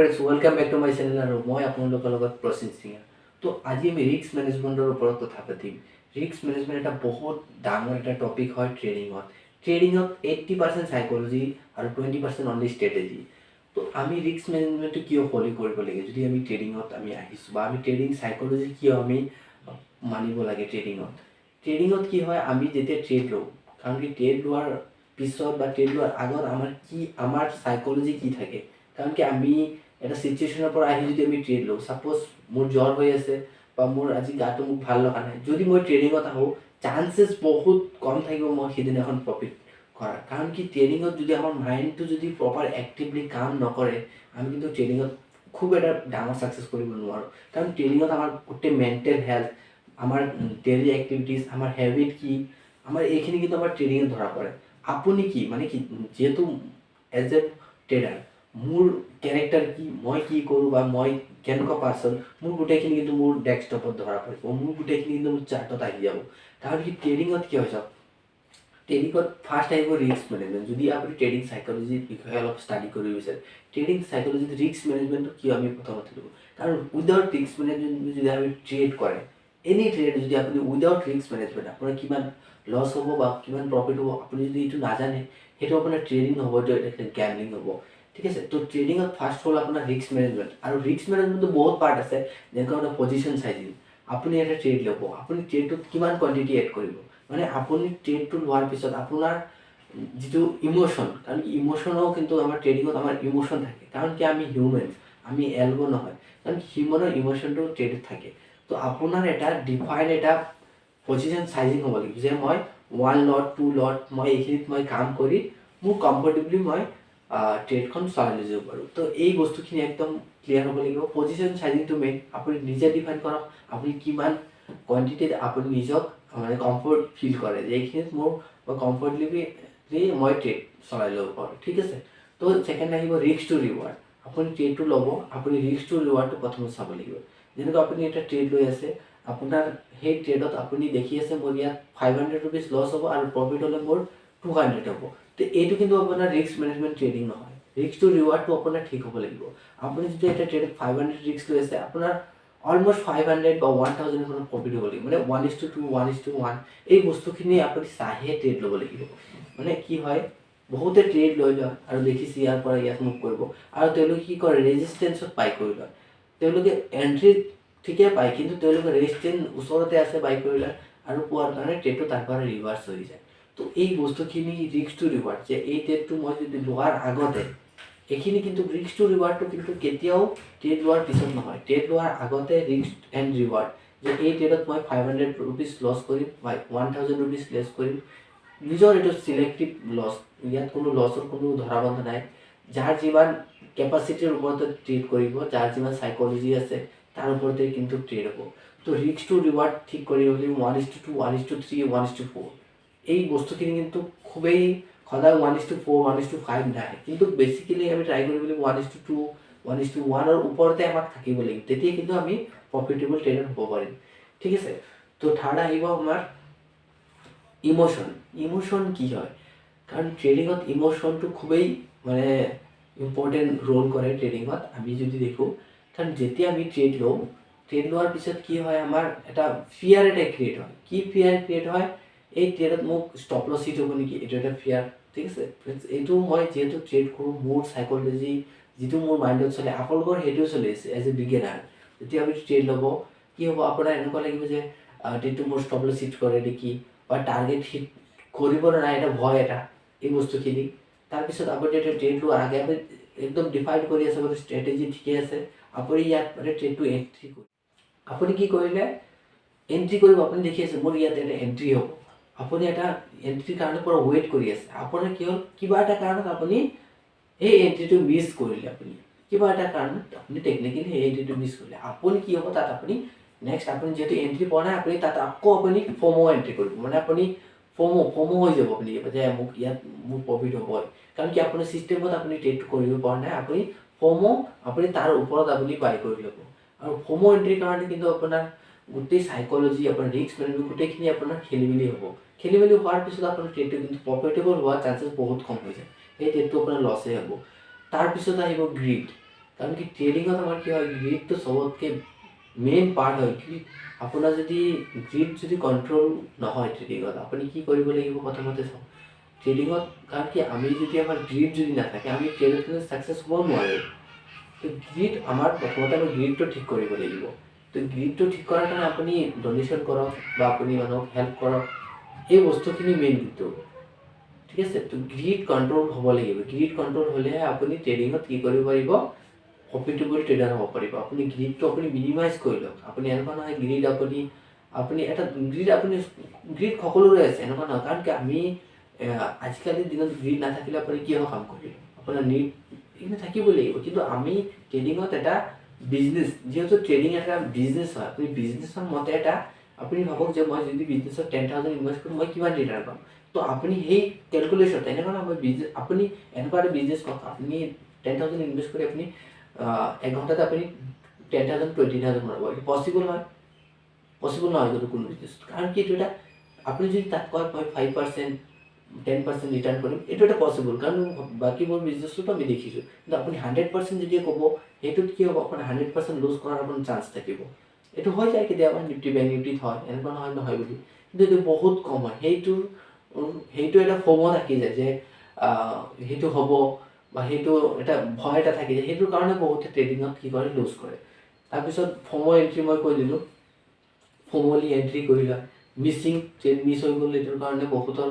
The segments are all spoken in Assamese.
friends, welcome back to my channel আৰু মই আপোনালোকৰ লগত প্ৰসেনজিত সিংহা। তো আজি আমি ৰিস্ক মেনেজমেন্টৰ ওপৰত কথা পাতিম। ৰিস্ক মেনেজমেন্ট এটা বহুত ডাঙৰ এটা টপিক হয় ট্ৰেডিঙত। ট্ৰেডিঙত 80% সাইকোলজি আৰু 20% অনলি স্ট্ৰেটেজি। তো আমি ৰিস্ক মেনেজমেন্টটো কিয় ফলো কৰিব লাগে যদি আমি ট্ৰেডিঙত আমি আহিছোঁ বা আমি ট্ৰেডিং সাইকোলজি কিয় আমি মানিব লাগে ট্ৰেডিঙত। ট্ৰেডিঙত কি হয় আমি যেতিয়া ট্ৰেড লওঁ, কাৰণ কি ট্ৰেড লোৱাৰ পিছত বা ট্ৰেড লোৱাৰ আগত আমাৰ সাইকোলজি কি থাকে, কাৰণ কি আমি এটা সিচুৱেশ্যনৰ পৰা আহি যদি আমি ট্ৰেড লওঁ, সাপোজ মোৰ জ্বৰ হৈ আছে বা মোৰ আজি গাটো মোক ভাল লগা নাই, যদি মই ট্ৰেডিঙত আহোঁ চান্সেছ বহুত কম থাকিব মই সেইদিনাখন প্ৰফিট কৰাৰ। কাৰণ কি ট্ৰেডিঙত যদি আমাৰ মাইণ্ডটো যদি প্ৰপাৰ এক্টিভলি কাম নকৰে, আমি কিন্তু ট্ৰেডিঙত খুব এটা ডাঙৰ ছাকচেছ কৰিব নোৱাৰোঁ। কাৰণ ট্ৰেডিঙত আমাৰ গোটেই মেণ্টেল হেল্থ, আমাৰ ডেইলি এক্টিভিটিজ, আমাৰ হেবিট কি, আমাৰ এইখিনি কিন্তু আমাৰ ট্ৰেডিঙত ধৰা পৰে। আপুনি কি মানে কি, যিহেতু এজ এ ট্ৰেডাৰ মোৰ কেৰেক্টাৰ কি, মই কি কৰোঁ বা মই কেনেকুৱা পাৰ্চন, মোৰ গোটেইখিনি কিন্তু মোৰ ডেস্কটপত ধৰা পৰিব, মোৰ গোটেইখিনি কিন্তু মোৰ চাৰ্টত আহি যাব। কাৰণ কি ট্ৰেডিঙত কি হয়, চাওক ট্ৰেডিঙত ফাৰ্ষ্ট আহিব ৰিস্ক মেনেজমেণ্ট। যদি আপুনি ট্ৰেডিং সাইকোলজিৰ বিষয়ে অলপ ষ্টাডি কৰিব বিচাৰে, ট্ৰেডিং সাইকোলজিত ৰিস্ক মেনেজমেণ্টটো কিয় আমি প্ৰথমতে ল'ব, কাৰণ উইদাউট ৰিস্ক মেনেজমেণ্ট যদি আমি ট্ৰেড কৰে, এনি ট্ৰেড যদি আপুনি উইদাউট ৰিস্ক মেনেজমেণ্ট, আপোনাৰ কিমান লছ হ'ব বা কিমান প্ৰফিট হ'ব আপুনি যদি এইটো নাজানে, সেইটো আপোনাৰ ট্ৰেডিং নহ'ব, এইটো এটা গেমলিং হ'ব। ঠিক আছে, তো ট্ৰেডিঙত ফাৰ্ষ্ট হ'ল আপোনাৰ ৰিস্ক মেনেজমেণ্ট। আৰু ৰিস্ক মেনেজমেণ্টটো বহুত পাৰ্ট আছে, যেনেকৈ আপোনাৰ পজিশ্যন চাইজিং। আপুনি এটা ট্ৰেড ল'ব, আপুনি ট্ৰেডটোত কিমান কোৱান্টিটি এড কৰিব, মানে আপুনি ট্ৰেডটো লোৱাৰ পিছত আপোনাৰ যিটো ইমোশ্যন, কাৰণ ইমোশ্যনো কিন্তু আমাৰ ট্ৰেডিঙত আমাৰ ইমোশ্যন থাকে, কাৰণ কি আমি হিউমেন, আমি এলগো নহয়, কাৰণ হিউমেনৰ ইমোশ্যনটো ট্ৰেডত থাকে। তো আপোনাৰ এটা ডিফাইন এটা পজিশ্যন চাইজিং হ'ব লাগিব, যে মই 1 লট 2 লট মই এইখিনিত মই কাম কৰি মোৰ কমফৰ্টেবলি মই ট্ৰেডখন চলাই লৈ যাব পাৰোঁ। তো এই বস্তুখিনি একদম ক্লিয়াৰ হ'ব লাগিব। পজিশ্যন চাইজিংটো মেইন, আপুনি নিজে ডিফাইন কৰক আপুনি কিমান কোৱান্টিটিত আপুনি নিজক মানে কমফৰ্ট ফিল কৰে, যে এইখিনিত মোৰ কমফৰ্টেবলি মই ট্ৰেড চলাই ল'ব পাৰোঁ। ঠিক আছে, তো ছেকেণ্ড আহিব ৰিস্ক টু ৰিৱাৰ্ড। আপুনি ট্ৰেডটো ল'ব, আপুনি ৰিস্ক টু ৰিৱাৰ্ডটো প্ৰথমত চাব লাগিব। যেনেকৈ আপুনি এটা ট্ৰেড লৈ আছে, আপোনাৰ সেই ট্ৰেডত আপুনি দেখি আছে মোৰ ইয়াত 500 ৰুপিজ লছ হ'ব আৰু প্ৰফিট হ'লে মোৰ 200 হ'ব। তো এইটো কিন্তু আপোনাৰ ৰিস্ক মেনেজমেণ্ট ট্ৰেডিং নহয়। ৰিস্ক টু ৰিৱাৰ্ডটো আপোনাৰ ঠিক হ'ব লাগিব। আপুনি যদি এটা ট্ৰেডত 500 ৰিস্ক লৈ আছে, আপোনাৰ অলমষ্ট 500 বা 1000 আপোনাৰ প্ৰফিট হ'ব লাগিব, মানে 1:2 1:1 এই বস্তুখিনি আপুনি চাহে ট্ৰেড ল'ব লাগিব। মানে কি হয়, বহুতে ট্ৰেড লৈ লয় আৰু দেখিছে ইয়াৰ পৰা ইয়াত মুভ কৰিব, আৰু তেওঁলোকে কি কৰে ৰেজিষ্টেঞ্চত বাই কৰি লয়। তেওঁলোকে এণ্ট্ৰি ঠিকে পায়, কিন্তু তেওঁলোকে ৰেজিষ্টেঞ্চ ওচৰতে আছে বাই কৰি লয়, আৰু পোৱাৰ কাৰণে ট্ৰেডটো তাৰ পৰা ৰিভাৰ্চ হৈ যায়। তো এই বস্তুখিনি ৰিস্ক টু ৰিৱাৰ্ড, যে এই ট্ৰেডটো মই যদি লোৱাৰ আগতে, এইখিনি কিন্তু ৰিস্ক টু ৰিৱাৰ্ডটো কিন্তু কেতিয়াও ট্ৰেড লোৱাৰ পিছত নহয়, ট্ৰেড লোৱাৰ আগতে ৰিস্ক এণ্ড ৰিৱাৰ্ড, যে এই ট্ৰেডত মই 500 ৰুপিজ লছ কৰিম বা 1000 ৰুপিজ লেছ কৰিম। নিজৰ এইটো চিলেক্টিভ লছ, ইয়াত কোনো লছৰ কোনো ধৰা বন্ধা নাই। যাৰ যিমান কেপাচিটিৰ ওপৰতে ট্ৰেড কৰিব, যাৰ যিমান সাইকোলজি আছে তাৰ ওপৰতে কিন্তু ট্ৰেড হ'ব। তো ৰিস্ক টু ৰিৱাৰ্ড ঠিক কৰিবলৈ 1:2 1:3 1:4 এই বস্তুখিনি কিন্তু খুবেই সদায় 1:4 1:5 নাহে, কিন্তু বেচিকেলি আমি ট্ৰাই কৰিব লাগিব 1:2 1:1 ওপৰতে আমাক থাকিব লাগিব, তেতিয়া কিন্তু আমি প্ৰফিটেবল ট্ৰেডাৰ হ'ব পাৰিম। ঠিক আছে, তো থাৰ্ড আহিব আমাৰ ইমোশ্যন। ইমোশ্যন কি হয়, কাৰণ ট্ৰেডিঙত ইমোশ্যনটো খুবেই মানে ইম্পৰ্টেণ্ট ৰোল কৰে ট্ৰেডিঙত। আমি যদি দেখোঁ, কাৰণ যেতিয়া আমি ট্ৰেড লওঁ, ট্ৰেড লোৱাৰ পিছত কি হয়, আমাৰ এটা ফিয়াৰ এটা ক্ৰিয়েট হয়। কি ফিয়াৰ ক্ৰিয়েট হয়, এই ট্ৰেডত মোক ষ্টপ লছ হিট হ'ব নেকি, এইটো এটা ফিয়াৰ। ঠিক আছে, এইটো মই যিহেতু ট্ৰেড কৰোঁ, মোৰ সাইকোলজি যিটো মোৰ মাইণ্ডত চলে, আপোনালোকৰ সেইটোও চলি আছে এজ এ বিগিনাৰ। যেতিয়া আপুনি ট্ৰেড ল'ব, কি হ'ব, আপোনাৰ এনেকুৱা লাগিব যে ট্ৰেডটো মোৰ ষ্টপ লছ হিট কৰে নেকি, বা টাৰ্গেট হিট কৰিব নে নাই, এটা ভয় এটা এই বস্তুখিনি। তাৰপিছত আপুনি এটা ট্ৰেড লোৱাৰ আগে আপুনি একদম ডিফাইন কৰি আছে, মানে ষ্ট্ৰেটেজি ঠিকে আছে, আপুনি ইয়াত মানে ট্ৰেডটো এণ্ট্ৰি কৰি, আপুনি কি কৰিলে এণ্ট্ৰি কৰিব, আপুনি দেখি আছে মোৰ ইয়াত এটা এণ্ট্ৰি হ'ব, আপুনি এটা এণ্ট্ৰিৰ কাৰণে পৰা ৱেইট কৰি আছে। আপোনাৰ কি হ'ল, কিবা এটা কাৰণত আপুনি এই এণ্ট্ৰিটো মিছ কৰিলে, আপুনি কিবা এটা কাৰণত আপুনি টেকনিকেলি সেই এণ্ট্ৰিটো মিছ কৰিলে, আপুনি কি হ'ব, তাত আপুনি নেক্সট আপুনি যিহেতু এণ্ট্ৰি পোৱা নাই, আপুনি তাত আকৌ আপুনি ফমো এণ্ট্ৰি কৰিব, মানে আপুনি ফমো হৈ যাব, আপুনি যে মোক ইয়াত মোৰ প্ৰফিট হ'বই, কাৰণ কি আপোনাৰ ছিষ্টেমত আপুনি ট্ৰেডটো কৰিব পৰা নাই, আপুনি ফমো আপুনি তাৰ ওপৰত আপুনি বাই কৰি ল'ব। আৰু ফমো এণ্ট্ৰিৰ কাৰণে কিন্তু আপোনাৰ গোটেই সাইকোলজি, আপোনাৰ ৰিস্ক মেনেজমেণ্ট গোটেইখিনি আপোনাৰ খেলি মেলি হ'ব। খেলি মেলি হোৱাৰ পিছত আপোনাৰ ট্ৰেডটো কিন্তু প্ৰফিটেবল হোৱাৰ চান্সেছ বহুত কম হৈ যায়, সেই ট্ৰেডটো আপোনাৰ লছেই হ'ব। তাৰপিছত আহিব গ্ৰীড, কাৰণ কি ট্ৰেডিঙত আমাৰ কি হয়, গ্ৰীডটো চবতকৈ মেইন পাৰ্ট হয়। কি আপোনাৰ যদি গ্ৰীড যদি কণ্ট্ৰল নহয় ট্ৰেডিঙত, আপুনি কি কৰিব লাগিব প্ৰথমতে চাওক ট্ৰেডিঙত। কাৰণ কি আমি যদি আমাৰ গ্ৰীড যদি নাথাকে আমি ট্ৰেডত কিন্তু ছাকচেছ হ'ব নোৱাৰোঁ। তো গ্ৰীড আমাৰ প্ৰথমতে আমি গ্ৰীডটো ঠিক কৰিব লাগিব। তো গ্ৰীডটো ঠিক কৰাৰ কাৰণে আপুনি ডনেশ্যন কৰক বা আপুনি মানুহক হেল্প কৰক, এই বস্তুখিনি মেইন কিন্তু, ঠিক আছে। তো গ্ৰীড কণ্ট্ৰল হ'ব লাগিব। গ্ৰীড কণ্ট্ৰল হ'লেহে আপুনি ট্ৰেডিঙত কি কৰিব পাৰিব, প্ৰফিটেবল ট্ৰেডাৰ হ'ব পাৰিব। আপুনি গ্ৰীডটো আপুনি মিনিমাইজ কৰি লওক। আপুনি এনেকুৱা নহয় গ্ৰীড আপুনি এটা গ্ৰীড সকলোৰে আছে, এনেকুৱা নহয়। কাৰণ কি আমি আজিকালিৰ দিনত গ্ৰীড নাথাকিলে আপুনি কিয় কাম কৰিব, আপোনাৰ নিড এইখিনি থাকিব লাগিব। কিন্তু আমি ট্ৰেডিঙত এটা বিজনেছ, যিহেতু ট্ৰেডিং এটা বিজনেছ হয়, আপুনি বিজনেছৰ মতে এটা আপুনি ভাবক যে মই যদি বিজনেছত 10,000 ইনভেষ্ট কৰোঁ মই কিমান ৰিটাৰ্ণ পাম। তো আপুনি সেই কেলকুলেশ্যন তেনেকুৱা নহয় আপুনি এনেকুৱা এটা বিজনেছ কৰক, আপুনি 10,000 ইনভেষ্ট কৰি আপুনি এঘণ্টাতে আপুনি 10,000 20,000 বনাব। এইটো পচিবল হয়? পচিবল নহয় কিন্তু কোনো বিজনেছ। কাৰণ কি এইটো এটা আপুনি যদি তাত কয় মই 5% 10% ৰিটাৰ্ণ কৰিম, এইটো এটা পচিবল। কাৰণ বাকীবোৰ বিজনেছতো আমি দেখিছোঁ। কিন্তু আপুনি 100% যদি ক'ব, সেইটোত কি হ'ব, আপোনাৰ 100% লুজ কৰাৰ আপোনাৰ চান্স থাকিব। এইটো হৈ যায় কেতিয়াবা, নিফটি বেংক নিফটিত হয়, এনেকুৱা নহয় বুলি। কিন্তু এইটো বহুত কম হয়। সেইটো এটা ফমো থাকি যায় যে সেইটো হ'ব বা সেইটো এটা ভয় এটা থাকি যায়। সেইটোৰ কাৰণে বহুতে ট্ৰেডিঙত কি কৰে, লুজ কৰে। তাৰপিছত ফমো এণ্ট্ৰি মই কৈ দিলোঁ, ফমলি এণ্ট্ৰি কৰিলা, ট্ৰেড মিছ হৈ গ'ল, এইটোৰ কাৰণে বহুতৰ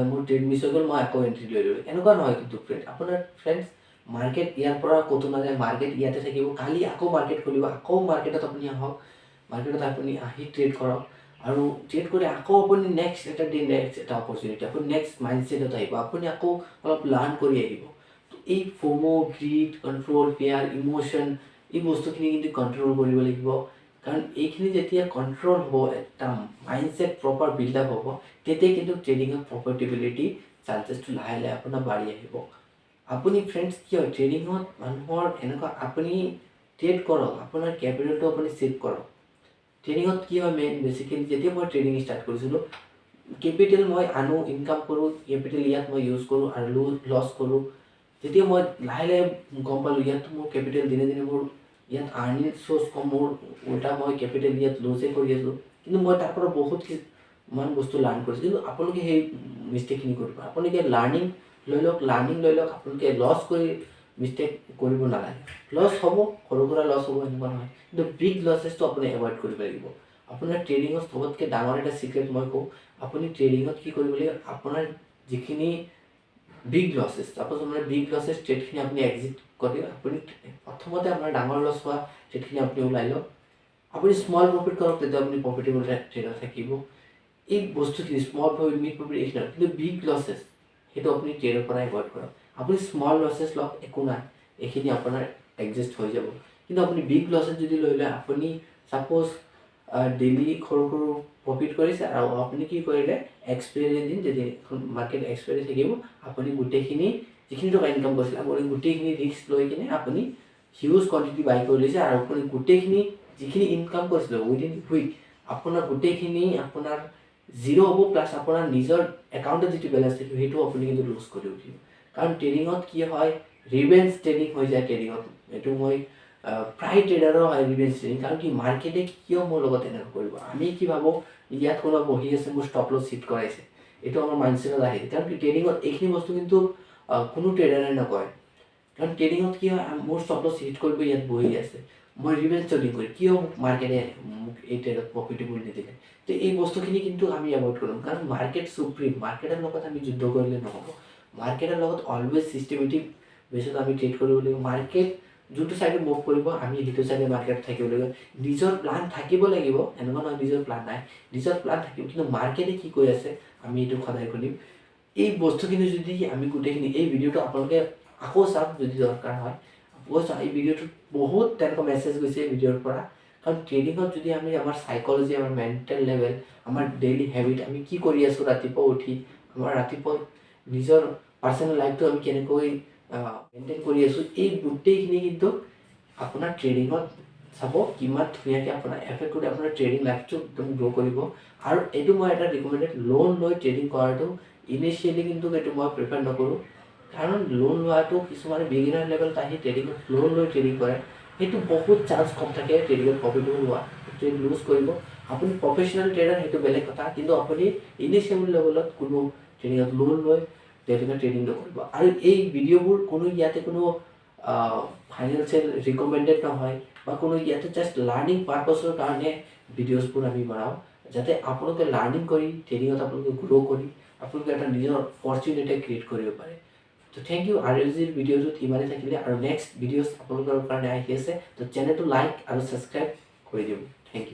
মোৰ ট্ৰেড মিছ হৈ গ'ল, মই আকৌ এণ্ট্ৰি লৈ ল'লোঁ। এনেকুৱা নহয় কিন্তু আপোনাৰ ফ্ৰেণ্ডছ, মাৰ্কেট ইয়াৰ পৰা ক'তো নাযায়, মাৰ্কেট ইয়াতে থাকিব। কালি আকৌ মাৰ্কেট খুলিব, আকৌ মাৰ্কেটত আপুনি আহক, মাৰ্কেটত আপুনি আহি ট্ৰেড কৰক, আৰু ট্ৰেড কৰি আকৌ আপুনি নেক্সট এটা অপৰচুনিটি, আপুনি নেক্সট মাইণ্ডছেটত আহিব, আপুনি আকৌ অলপ লাৰ্ণ কৰি আহিব। তো এই ফমো, গ্ৰীড, কণ্ট্ৰল, ফিয়াৰ, ইম'শ্যন, এই বস্তুখিনি কিন্তু কণ্ট্ৰল কৰিব লাগিব। কাৰণ এইখিনি যেতিয়া কণ্ট্ৰল হ'ব, এটা মাইণ্ডছেট প্ৰপাৰ বিল্ড আপ হ'ব, তেতিয়া কিন্তু ট্ৰেডিঙত প্ৰফিটেবিলিটি চান্সেছটো লাহে লাহে আপোনাৰ বাঢ়ি আহিব। আপুনি ফ্ৰেণ্ডছ কি হয়, ট্ৰেডিঙত মানুহৰ এনেকুৱা, আপুনি ট্ৰেড কৰক, আপোনাৰ কেপিটেলটো আপুনি ছেভ কৰক। ট্ৰেডিঙত কি হয় মেইন বেচিকেলি, যেতিয়া মই ট্ৰেডিং ষ্টাৰ্ট কৰিছিলোঁ, কেপিটেল মই আনো, ইনকাম কৰোঁ, কেপিটেল ইয়াত মই ইউজ কৰোঁ আৰু লছ কৰোঁ। যেতিয়া মই লাহে লাহে গম পালোঁ ইয়াত মোৰ কেপিটেল দিনে দিনে মোৰ ইয়াত আৰ্নিং চ'ৰ্চ কম, মোৰ উল্টা মই কেপিটেল ইয়াত লুজে কৰি আছোঁ। কিন্তু মই তাৰ পৰা বহুত কিছুমান বস্তু লাৰ্ণ কৰিছোঁ। কিন্তু আপোনালোকে সেই মিষ্টেকখিনি কৰিব, আপোনালোকে লাৰ্ণিং লৈ লওক, আপোনালোকে লছ কৰি মিষ্টেক কৰিব নালাগে। লছ হ'ব, সৰু সুৰা লছ হ'ব, এনেকুৱা নহয়। কিন্তু বিগ লছেছটো আপুনি এভইড কৰিব লাগিব। আপোনাৰ ট্ৰেডিঙত চবতকৈ ডাঙৰ এটা চিক্ৰেট মই কওঁ, আপুনি ট্ৰেডিঙত কি কৰিব লাগিব, আপোনাৰ যিখিনি বিগ লছেছ, চাপ'জ আপোনাৰ বিগ লছেছ ট্ৰেডখিনি আপুনি এক্সিট কৰি, আপুনি প্ৰথমতে আপোনাৰ ডাঙৰ লছ হোৱা ট্ৰেডখিনি আপুনি ওলাই লওক। আপুনি স্মল প্ৰফিট কৰক, তেতিয়া আপুনি প্ৰফিটেবল ট্ৰেডাৰ থাকিব। এই বস্তুখিনি স্মল প্ৰফিট, মিড প্ৰফিট এইখিনি, কিন্তু বিগ লছেছ সেইটো আপুনি ট্ৰেডৰ পৰা এভইড কৰক। আপুনি স্মল লছেছ লওক, একো নাই, এইখিনি আপোনাৰ এডজাষ্ট হৈ যাব। কিন্তু আপুনি বিগ লছেছ যদি লৈ লয়, আপুনি ছাপ'জ ডেইলি সৰু সৰু প্ৰফিট কৰিছে, আৰু আপুনি কি কৰিলে, এক্সপায়াৰী দিন যেতিয়া মাৰ্কেট এক্সপায়াৰী থাকিব, আপুনি গোটেইখিনি যিখিনি টকা ইনকাম কৰিছিলে, আপুনি গোটেইখিনি ৰিস্ক লৈ কিনে আপুনি হিউজ কোৱান্টিটি বাই কৰি লৈছে, আৰু আপুনি গোটেইখিনি যিখিনি ইনকাম কৰিছিলে উইদিন উইক, আপোনাৰ গোটেইখিনি আপোনাৰ জিৰ' হ'ব, প্লাছ আপোনাৰ নিজৰ একাউণ্টত যিটো বেলেঞ্চ থাকিব সেইটো আপুনি কিন্তু লুজ কৰি উঠিব। কাৰণ ট্ৰেডিঙত কি হয়, ৰিভেঞ্জ ট্ৰেডিং হৈ যায় ট্ৰেডিঙত। এইটো মই প্ৰায় ট্ৰেডাৰৰ হয় ৰিভেঞ্জ ট্ৰেডিং। কাৰণ কি মাৰ্কেটে কিয় মোৰ লগত এনেকুৱা কৰিব, আমি কি ভাবোঁ, ইয়াত কোনোবা বহি আছে, মোৰ ষ্টপ লছ হিট কৰাইছে, এইটো আমাৰ মাইণ্ডছেটত আহে। কাৰণ কি ট্ৰেডিঙত এইখিনি বস্তু কিন্তু কোনো ট্ৰেডাৰে নকয়। কাৰণ ট্ৰেডিঙত কি হয়, মোৰ ষ্টপ লছ হিট কৰিব ইয়াত বহি আছে, মই ৰিভেঞ্জ ট্ৰেডিং কৰিম, কিয় মাৰ্কেটে মোক এই ট্ৰেডত প্ৰফিটেবল নিদিলে। তো এই বস্তুখিনি কিন্তু আমি এভইড কৰিম। কাৰণ মাৰ্কেট চুপ্ৰিম, মাৰ্কেটৰ লগত আমি যুদ্ধ কৰিলে নহ'ব। মাৰ্কেটৰ লগত অলৱেজ চিষ্টেমেটিক বেছত আমি ট্ৰেড কৰিব লাগিব। মাৰ্কেট যোনটো ছাইডে মুভ কৰিব, আমি সেইটো ছাইডে মাৰ্কেট থাকিব লাগিব। নিজৰ প্লান থাকিব লাগিব, এনেকুৱা নহয় নিজৰ প্লান নাই, নিজৰ প্লান থাকিব, কিন্তু মাৰ্কেটে কি কৈ আছে আমি এইটো সদায় কৰিম। এই বস্তুখিনি যদি আমি গোটেইখিনি, এই ভিডিঅ'টো আপোনালোকে আকৌ চাওক যদি দৰকাৰ হয়, আকৌ চাওক। এই ভিডিঅ'টোত বহুত তেনেকুৱা মেছেজ গৈছে এই ভিডিঅ'ৰ পৰা। কাৰণ ট্ৰেডিঙত যদি আমি আমাৰ চাইক'লজি, আমাৰ মেণ্টেল লেভেল, আমাৰ ডেইলি হেবিট, আমি কি কৰি আছোঁ ৰাতিপুৱা উঠি, আমাৰ ৰাতিপুৱা নিজৰ পাৰ্চনেল লাইফটো আমি কেনেকৈ মেইনটেইন কৰি আছোঁ, এই গোটেইখিনি কিন্তু আপোনাৰ ট্ৰেডিঙত চাব কিমান ধুনীয়াকৈ আপোনাৰ এফেক্ট কৰি আপোনাৰ ট্ৰেডিং লাইফটো একদম গ্ৰ' কৰিব। আৰু এইটো মই এটা ৰিকমেণ্ডেড, লোন লৈ ট্ৰেডিং কৰাটো ইনিচিয়েলি কিন্তু এইটো মই প্ৰিফাৰ নকৰোঁ। কাৰণ লোন লোৱাটো কিছুমানে বিগিনাৰ লেভেলত আহি ট্ৰেডিঙত লোন লৈ ট্ৰেডিং কৰে, সেইটো বহুত চান্স কম থাকে ট্ৰেডিঙত প্ৰফিট লোৱা, ট্ৰেড লুজ কৰিব। আপুনি প্ৰফেচনেল ট্ৰেডাৰ সেইটো বেলেগ কথা, কিন্তু আপুনি ইনিচিয়েল লেভেলত কোনো ট্ৰেডিঙত লোন লৈ তেনেকৈ ট্ৰেডিং নকৰিব। আৰু এই ভিডিঅ'বোৰ কোনো ইয়াতে কোনো ফাইনেন্সিয়েল ৰিকমেণ্ডেড নহয় বা কোনো ইয়াতে জাষ্ট লাৰ্ণিং পাৰ্পছৰ কাৰণে ভিডিঅ'ছবোৰ আমি বনাওঁ, যাতে আপোনালোকে লাৰ্ণিং কৰি ট্ৰেডিঙত আপোনালোকে গ্ৰ' কৰি আপোনালোকে এটা নিজৰ ফৰ্চুন এটা ক্ৰিয়েট কৰিব পাৰে। তো থেংক ইউ। আৰু আজিৰ ভিডিঅ'টোত ইমানেই থাকিলে, আৰু নেক্সট ভিডিঅ'ছ আপোনালোকৰ কাৰণে আহি আছে, তো চেনেলটো লাইক আৰু ছাবস্ক্ৰাইব কৰি দিব। Thank U.